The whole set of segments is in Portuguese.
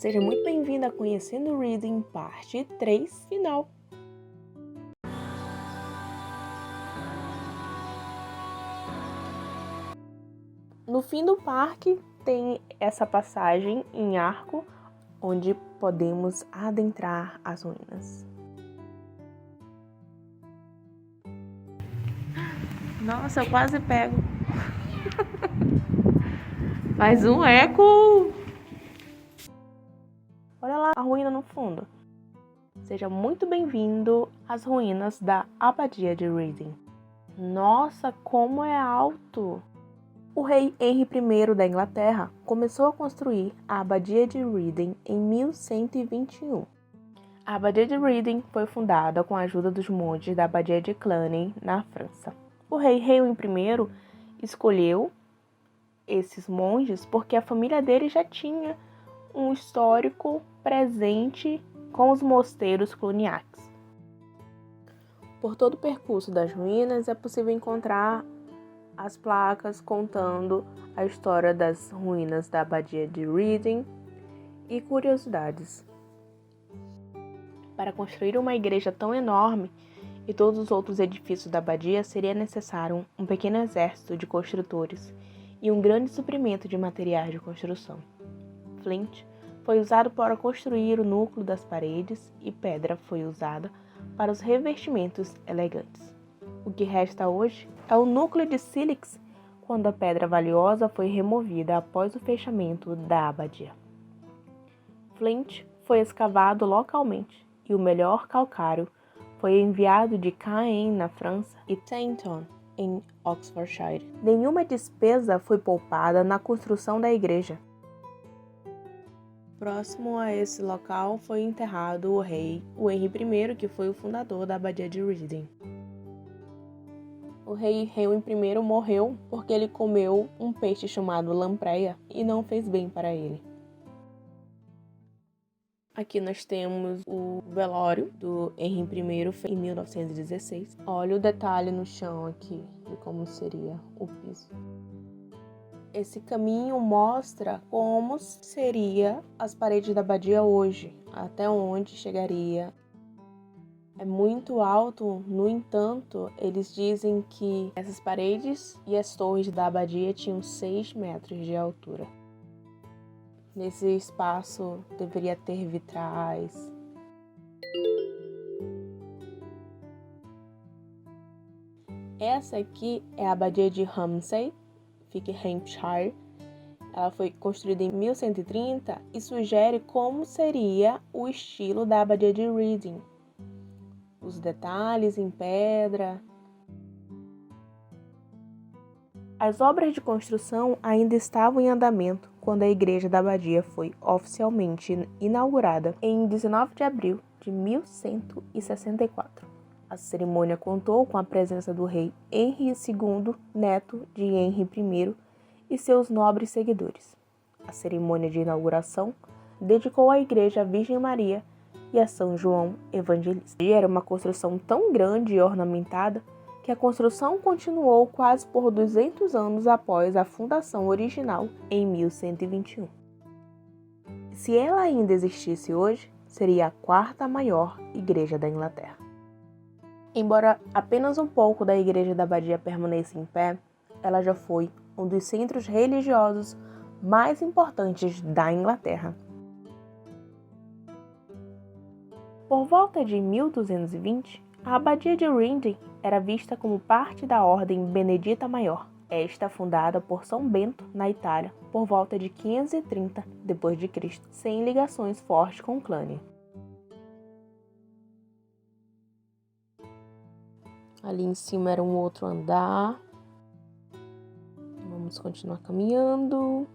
Seja muito bem-vindo a Conhecendo Reading, parte 3, final. No fim do parque tem essa passagem em arco, onde podemos adentrar as ruínas. Nossa, eu quase pego. Faz um eco! Olha lá a ruína no fundo. Seja muito bem-vindo às ruínas da Abadia de Reading. Nossa, como é alto! O rei Henry I da Inglaterra começou a construir a Abadia de Reading em 1121. A Abadia de Reading foi fundada com a ajuda dos monges da Abadia de Cluny, na França. O rei Henry I escolheu esses monges porque a família dele já tinha um histórico presente com os mosteiros cluniacs. Por todo o percurso das ruínas é possível encontrar as placas contando a história das ruínas da Abadia de Reading e curiosidades. Para construir uma igreja tão enorme e todos os outros edifícios da abadia, seria necessário um pequeno exército de construtores e um grande suprimento de materiais de construção. Flint foi usado para construir o núcleo das paredes e pedra foi usada para os revestimentos elegantes. O que resta hoje é o núcleo de sílex, quando a pedra valiosa foi removida após o fechamento da abadia. Flint foi escavado localmente e o melhor calcário foi enviado de Caen, na França, e Tainton, em Oxfordshire. Nenhuma despesa foi poupada na construção da igreja. Próximo a esse local foi enterrado o rei Henry I, que foi o fundador da Abadia de Reading. O rei Henry I morreu porque ele comeu um peixe chamado lampreia e não fez bem para ele. Aqui nós temos o velório do Henry I em 1916. Olha o detalhe no chão aqui de como seria o piso. Esse caminho mostra como seria as paredes da abadia hoje, até onde chegaria. É muito alto, no entanto, eles dizem que essas paredes e as torres da abadia tinham 6 metros de altura. Nesse espaço deveria ter vitrais. Essa aqui é a abadia de Ramsay, fica em Hampshire. Ela foi construída em 1130 e sugere como seria o estilo da abadia de Reading. Os detalhes em pedra. As obras de construção ainda estavam em andamento quando a igreja da abadia foi oficialmente inaugurada em 19 de abril de 1164. A cerimônia contou com a presença do rei Henry II, neto de Henry I, e seus nobres seguidores. A cerimônia de inauguração dedicou a igreja à Virgem Maria e a São João Evangelista. Era uma construção tão grande e ornamentada que a construção continuou quase por 200 anos após a fundação original, em 1121. Se ela ainda existisse hoje, seria a quarta maior igreja da Inglaterra. Embora apenas um pouco da igreja da abadia permaneça em pé, ela já foi um dos centros religiosos mais importantes da Inglaterra. Por volta de 1220, a Abadia de Reading era vista como parte da Ordem Benedita Maior, esta fundada por São Bento, na Itália, por volta de 530 d.C., sem ligações fortes com Cluny. Ali em cima era um outro andar. Vamos continuar caminhando.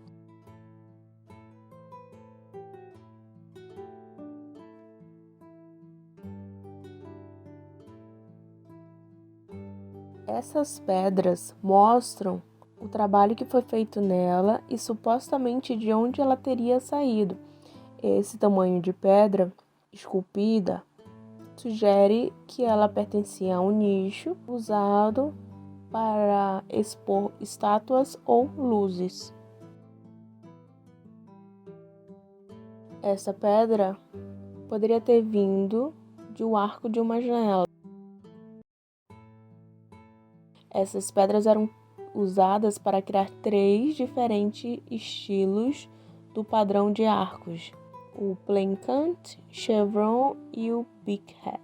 Essas pedras mostram o trabalho que foi feito nela e supostamente de onde ela teria saído. Esse tamanho de pedra esculpida sugere que ela pertencia a um nicho usado para expor estátuas ou luzes. Essa pedra poderia ter vindo de um arco de uma janela. Essas pedras eram usadas para criar 3 diferentes estilos do padrão de arcos: o Plenkant, Chevron e o Beakhead.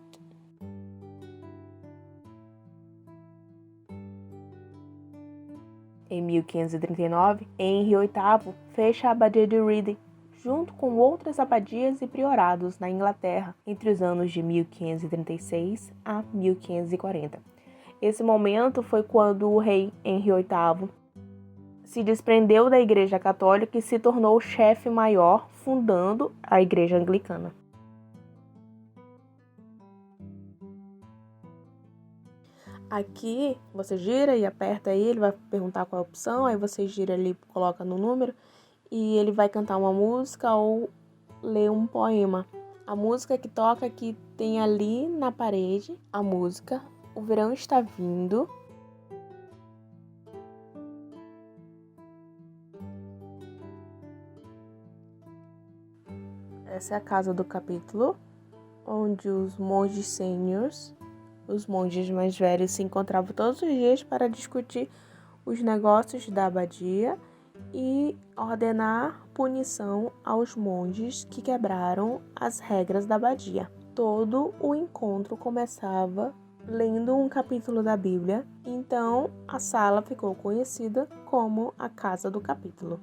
Em 1539, Henry VIII fecha a abadia de Reading, junto com outras abadias e priorados na Inglaterra, entre os anos de 1536 a 1540. Esse momento foi quando o rei Henry VIII se desprendeu da Igreja Católica e se tornou chefe maior, fundando a Igreja Anglicana. Aqui você gira e aperta aí, ele vai perguntar qual é a opção, aí você gira ali, coloca no número e ele vai cantar uma música ou ler um poema. A música que toca aqui tem ali na parede a música O Verão Está Vindo. Essa é a casa do capítulo, onde os monges sêniores, os monges mais velhos, se encontravam todos os dias para discutir os negócios da abadia e ordenar punição aos monges que quebraram as regras da abadia. Todo o encontro começava lendo um capítulo da Bíblia, então a sala ficou conhecida como a Casa do Capítulo.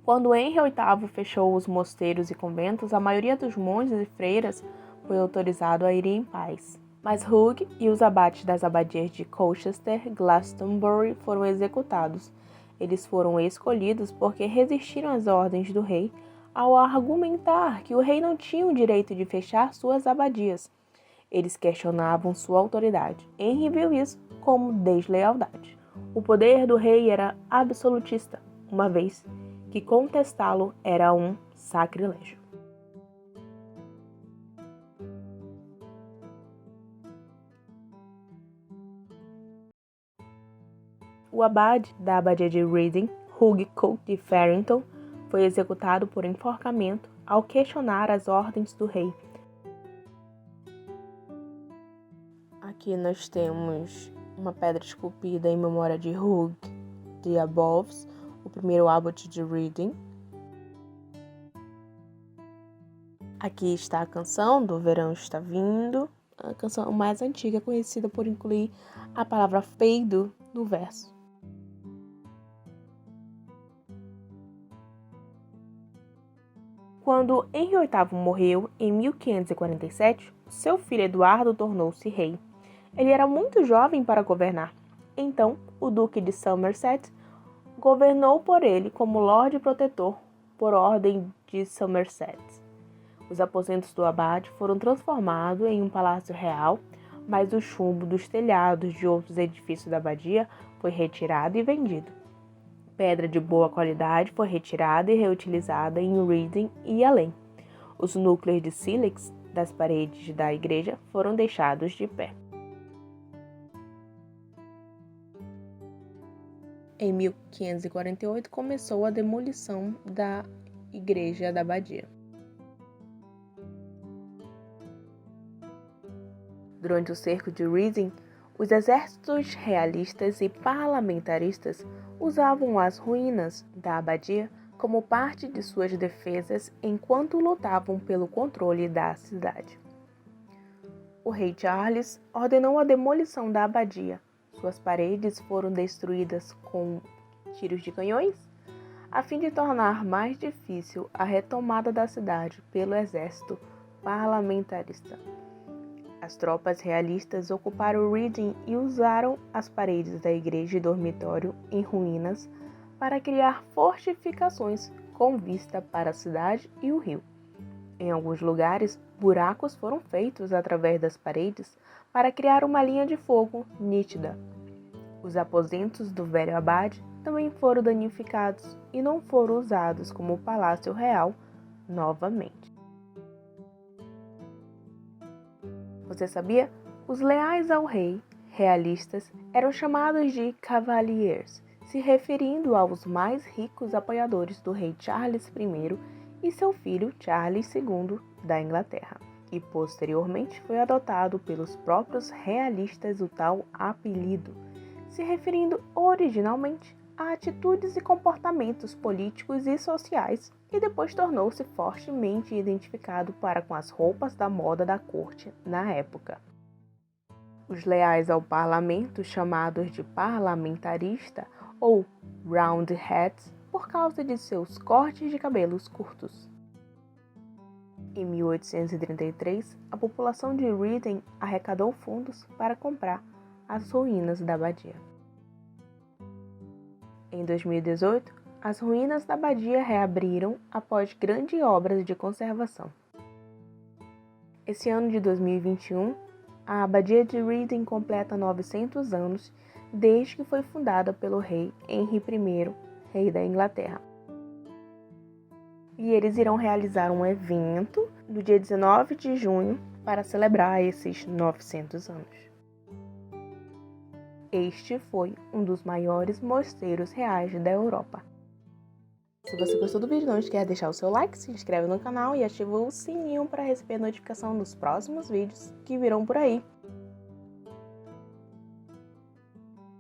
Quando Henry VIII fechou os mosteiros e conventos, a maioria dos monges e freiras foi autorizado a ir em paz. Mas Hugh e os abates das abadias de Colchester e Glastonbury foram executados. Eles foram escolhidos porque resistiram às ordens do rei ao argumentar que o rei não tinha o direito de fechar suas abadias. Eles questionavam sua autoridade. Henry viu isso como deslealdade. O poder do rei era absolutista, uma vez que contestá-lo era um sacrilégio. O abade da abadia de Reading, Hugh Cook de Farrington, foi executado por enforcamento ao questionar as ordens do rei. Aqui nós temos uma pedra esculpida em memória de Hugh de Aboves, o primeiro abade de Reading. Aqui está a canção do Verão Está Vindo, a canção mais antiga conhecida por incluir a palavra peido no verso. Quando Henry VIII morreu em 1547, seu filho Eduardo tornou-se rei. Ele era muito jovem para governar. Então, o Duque de Somerset governou por ele como Lorde Protetor, por ordem de Somerset. Os aposentos do abade foram transformados em um palácio real, mas o chumbo dos telhados de outros edifícios da abadia foi retirado e vendido. Pedra de boa qualidade foi retirada e reutilizada em Reading e além. Os núcleos de sílex das paredes da igreja foram deixados de pé. Em 1548 começou a demolição da igreja da abadia. Durante o cerco de Reading, os exércitos realistas e parlamentaristas usavam as ruínas da abadia como parte de suas defesas enquanto lutavam pelo controle da cidade. O rei Charles ordenou a demolição da abadia. Suas paredes foram destruídas com tiros de canhões, a fim de tornar mais difícil a retomada da cidade pelo exército parlamentarista. As tropas realistas ocuparam Reading e usaram as paredes da igreja e dormitório em ruínas para criar fortificações com vista para a cidade e o rio. Em alguns lugares, buracos foram feitos através das paredes para criar uma linha de fogo nítida. Os aposentos do velho abade também foram danificados e não foram usados como palácio real novamente. Você sabia? Os leais ao rei, realistas, eram chamados de cavaliers, se referindo aos mais ricos apoiadores do rei Charles I e seu filho Charles II da Inglaterra. E posteriormente foi adotado pelos próprios realistas o tal apelido, se referindo originalmente a atitudes e comportamentos políticos e sociais, e depois tornou-se fortemente identificado para com as roupas da moda da corte na época. Os leais ao parlamento, chamados de parlamentarista ou roundheads, por causa de seus cortes de cabelos curtos. Em 1833, a população de Reading arrecadou fundos para comprar as ruínas da abadia. Em 2018, as ruínas da abadia reabriram após grandes obras de conservação. Esse ano de 2021, a abadia de Reading completa 900 anos desde que foi fundada pelo rei Henry I, rei da Inglaterra. E eles irão realizar um evento no dia 19 de junho para celebrar esses 900 anos. Este foi um dos maiores mosteiros reais da Europa. Se você gostou do vídeo, não esqueça de deixar o seu like, se inscreve no canal e ativa o sininho para receber notificação dos próximos vídeos que virão por aí.